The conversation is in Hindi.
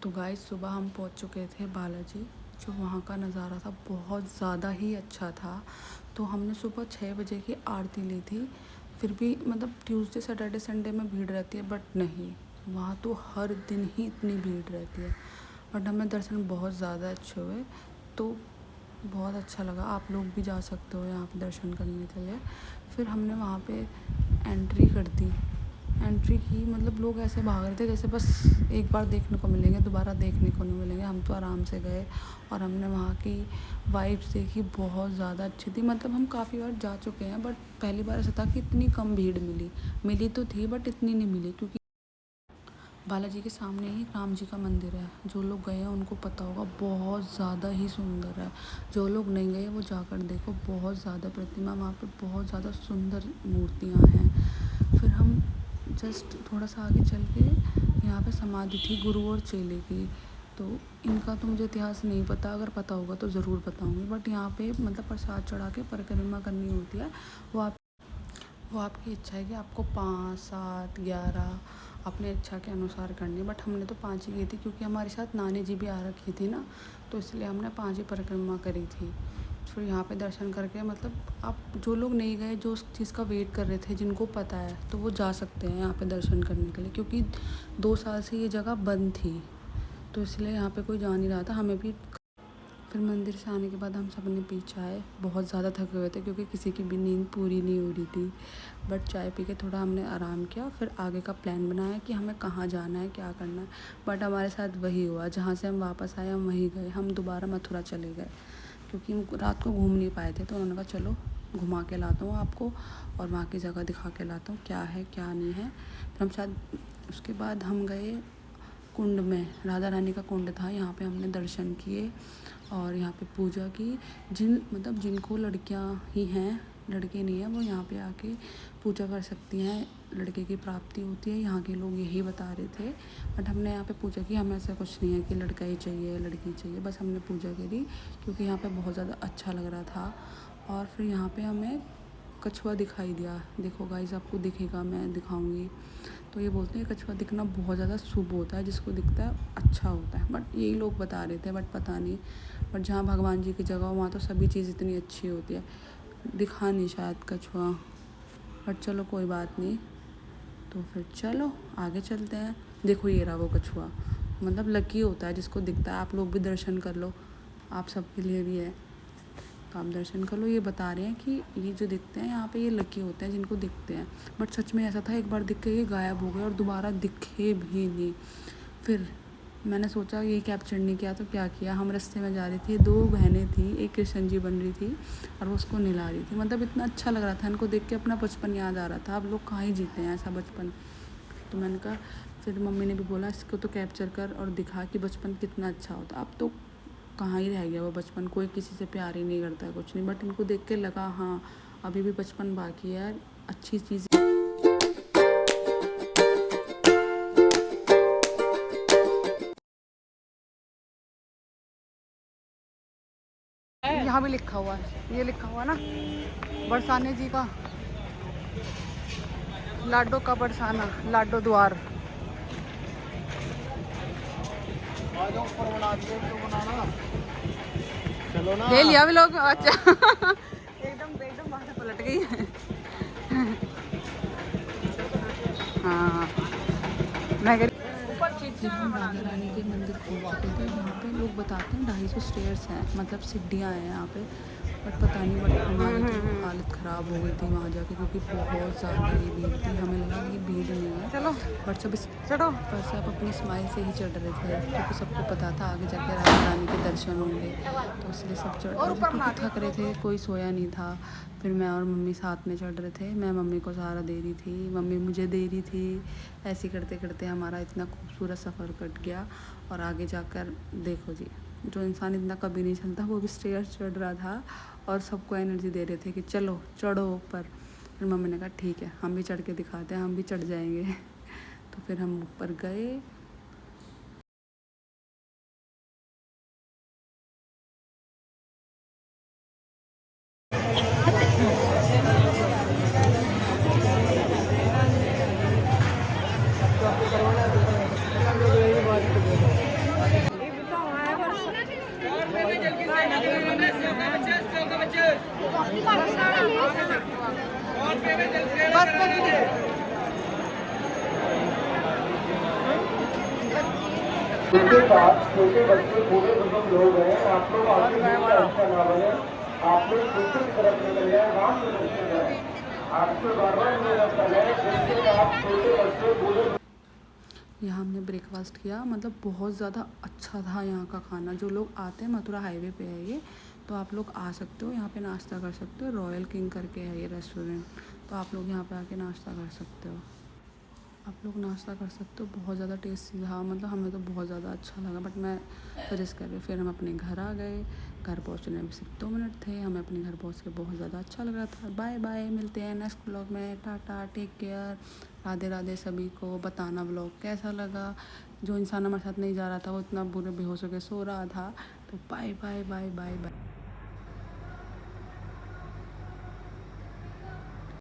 तो गाइस सुबह हम पहुंच चुके थे बालाजी। जो वहाँ का नज़ारा था बहुत ज़्यादा ही अच्छा था। तो हमने सुबह 6 बजे की आरती ली थी। फिर भी मतलब ट्यूसडे सैटरडे संडे में भीड़ रहती है, बट नहीं, वहाँ तो हर दिन ही इतनी भीड़ रहती है। बट हमें दर्शन बहुत ज़्यादा अच्छे हुए, तो बहुत अच्छा लगा। आप लोग भी जा सकते हो यहाँ पे दर्शन करने के लिए। फिर हमने वहाँ पे एंट्री कर दी। एंट्री की मतलब लोग ऐसे भाग रहे थे जैसे बस एक बार देखने को मिलेंगे, दोबारा देखने को नहीं मिलेंगे। हम तो आराम से गए और हमने वहाँ की वाइब्स देखी, बहुत ज़्यादा अच्छी थी। मतलब हम काफ़ी बार जा चुके हैं, बट पहली बार ऐसा था कि इतनी कम भीड़ मिली तो थी, बट इतनी नहीं मिली। क्योंकि बालाजी के सामने ही राम जी का मंदिर है। जो लोग गए हैं उनको पता होगा, बहुत ज़्यादा ही सुंदर है। जो लोग नहीं गए वो जाकर देखो, बहुत ज़्यादा प्रतिमा वहाँ पे, बहुत ज़्यादा सुंदर मूर्तियाँ हैं। फिर हम जस्ट थोड़ा सा आगे चल के यहाँ पे समाधि थी गुरु और चेले की। तो इनका तो मुझे इतिहास नहीं पता, अगर पता होगा तो ज़रूर बताऊँगी। बट यहाँ पे मतलब प्रसाद चढ़ा के परिक्रमा करनी होती है। वो आपकी इच्छा है कि आपको 5, 7, 11 अपने इच्छा के अनुसार करनी। बट हमने तो 5 ही की थी, क्योंकि हमारे साथ नानी जी भी आ रखी थी ना, तो इसलिए हमने 5 ही परिक्रमा करी थी। फिर यहाँ पे दर्शन करके मतलब आप जो लोग नहीं गए, जो उस चीज़ का वेट कर रहे थे, जिनको पता है, तो वो जा सकते हैं यहाँ पे दर्शन करने के लिए। क्योंकि 2 साल से ये जगह बंद थी, तो इसलिए यहाँ पे कोई जा नहीं रहा था। हमें भी फिर मंदिर से आने के बाद हम सब ने पी चाय। बहुत ज़्यादा थके हुए थे क्योंकि किसी की भी नींद पूरी नहीं हो रही थी। बट चाय पी के थोड़ा हमने आराम किया। फिर आगे का प्लान बनाया कि हमें कहाँ जाना है, क्या करना है। बट हमारे साथ वही हुआ, जहाँ से हम वापस आए हम वहीं गए। हम दोबारा मथुरा चले गए क्योंकि हम रात को घूम नहीं पाए थे। तो उन्होंने कहा चलो घुमा के लाता हूँ आपको और वहाँ की जगह दिखा के लाता हूँ, क्या है क्या नहीं है। फिर हम शायद उसके बाद हम गए कुंड में, राधा रानी का कुंड था, यहाँ पे हमने दर्शन किए और यहाँ पे पूजा की। जिनको लड़कियाँ ही हैं, लड़के नहीं हैं, वो यहाँ पे आके पूजा कर सकती हैं, लड़के की प्राप्ति होती है, यहाँ के लोग यही बता रहे थे। बट हमने यहाँ पे पूजा की, हमें ऐसा कुछ नहीं है कि लड़का ही चाहिए लड़की चाहिए, बस हमने पूजा करी क्योंकि यहाँ पे बहुत ज़्यादा अच्छा लग रहा था। और फिर यहाँ पे हमें कछुआ दिखाई दिया। देखो गाइस, आपको दिखेगा, मैं दिखाऊंगी। तो ये बोलते हैं कछुआ दिखना बहुत ज़्यादा शुभ होता है, जिसको दिखता है अच्छा होता है। बट यही लोग बता रहे थे, बट पता नहीं। बट जहाँ भगवान जी की जगह हो वहाँ तो सभी चीज़ इतनी अच्छी होती है। दिखा नहीं शायद कछुआ, बट चलो कोई बात नहीं। तो फिर चलो आगे चलते हैं। देखो ये रहा वो कछुआ, मतलब लकी होता है जिसको दिखता है। आप लोग भी दर्शन कर लो, आप सबके लिए भी है, तो आप दर्शन कर लो। ये बता रहे हैं कि ये जो दिखते हैं यहाँ पे, ये लकी होते हैं जिनको दिखते हैं। बट सच में ऐसा था, एक बार दिख के ये गायब हो गए और दोबारा दिखे भी नहीं। फिर मैंने सोचा ये कैप्चर नहीं किया तो क्या किया। हम रास्ते में जा रही थी, 2 बहनें थी, एक कृष्ण जी बन रही थी और वो उसको नहला रही थी। मतलब इतना अच्छा लग रहा था, इनको देख के अपना बचपन याद आ रहा था। अब लोग कहाँ ही जीते हैं ऐसा बचपन। तो मैंने कहा, फिर मम्मी ने भी बोला इसको तो कैप्चर कर और दिखा कि बचपन कितना अच्छा होता। अब तो कहाँ ही रह गया वो बचपन, कोई किसी से प्यार ही नहीं करता है, कुछ नहीं। बट इनको देख के लगा हाँ अभी भी बचपन बाकी है, अच्छी चीज़। यहाँ भी लिखा हुआ है, ये लिखा हुआ ना बरसाने जी का, लाडो का बरसाना, लाडो द्वार। चलो ना, ले लिया भी लोग। अच्छा एकदम वहाँ से पलट गई है। हाँ मैं फिर हम राधा रानी के मंदिर पहुँच चुके थे। यहाँ पे लोग बताते हैं 250 स्टेयर्स हैं, मतलब सीढ़ियाँ हैं यहाँ पे। बट पता नहीं, बट हमारी तो हालत ख़राब हो गई थी वहाँ जाके, क्योंकि बहुत ज़्यादा ही भीड़ थी। हमें लगा कि भीड़ नहीं है, चलो बट सब चढ़ो। पर सब अपनी स्माइल से ही चढ़ रहे थे, क्योंकि सबको पता था आगे जाके राधा रानी के दर्शन होंगे, तो इसलिए सब चढ़ रहे थे। क्योंकि थक रहे थे, कोई सोया नहीं था। फिर मैं और मम्मी साथ में चढ़ रहे थे। मैं मम्मी को सहारा दे रही थी, मम्मी मुझे दे रही थी। ऐसे करते करते हमारा इतना खूबसूरत सफ़र कट गया। और आगे जाकर देखो जी, जो इंसान इतना कभी नहीं चलता वो भी स्टेयर्स चढ़ रहा था और सबको एनर्जी दे रहे थे कि चलो चढ़ो ऊपर। फिर मम्मी ने कहा ठीक है, हम भी चढ़ के दिखाते हैं, हम भी चढ़ जाएंगे। तो फिर हम ऊपर गए। छोटे साथ छोटे बच्चे बूढ़े बुजुर्ग लोग हैं, आप लोग आगे अच्छा ना बने, आप लोग पीछे की तरफ निकल जाए, वहां से निकल जाए। आपसे बार बार मेरा है जिससे आप छोटे बच्चे बूढ़े। यहाँ हमने ब्रेकफास्ट किया, मतलब बहुत ज़्यादा अच्छा था यहाँ का खाना। जो लोग आते हैं, मथुरा हाईवे पे है ये, तो आप लोग आ सकते हो यहाँ पे, नाश्ता कर सकते हो। रॉयल किंग करके है ये रेस्टोरेंट, तो आप लोग यहाँ पे आके नाश्ता कर सकते हो। आप लोग नाश्ता कर सकते हो। बहुत ज़्यादा टेस्टी था, मतलब हमें तो बहुत ज़्यादा अच्छा लगा, बट मैं सजेस्ट कर रही हूँ। फिर हम अपने घर आ गए। घर पहुँचने में सिर्फ 2 मिनट थे, हमें अपने घर पहुँच के बहुत ज़्यादा अच्छा लग रहा था। बाय बाय, मिलते हैं नेक्स्ट व्लॉग में। टाटा, टेक केयर, राधे राधे सभी को। बताना व्लॉग कैसा लगा। जो इंसान हमारे साथ नहीं जा रहा था वो इतना बुरे बेहोश होकर सो रहा था। तो bye bye bye bye bye.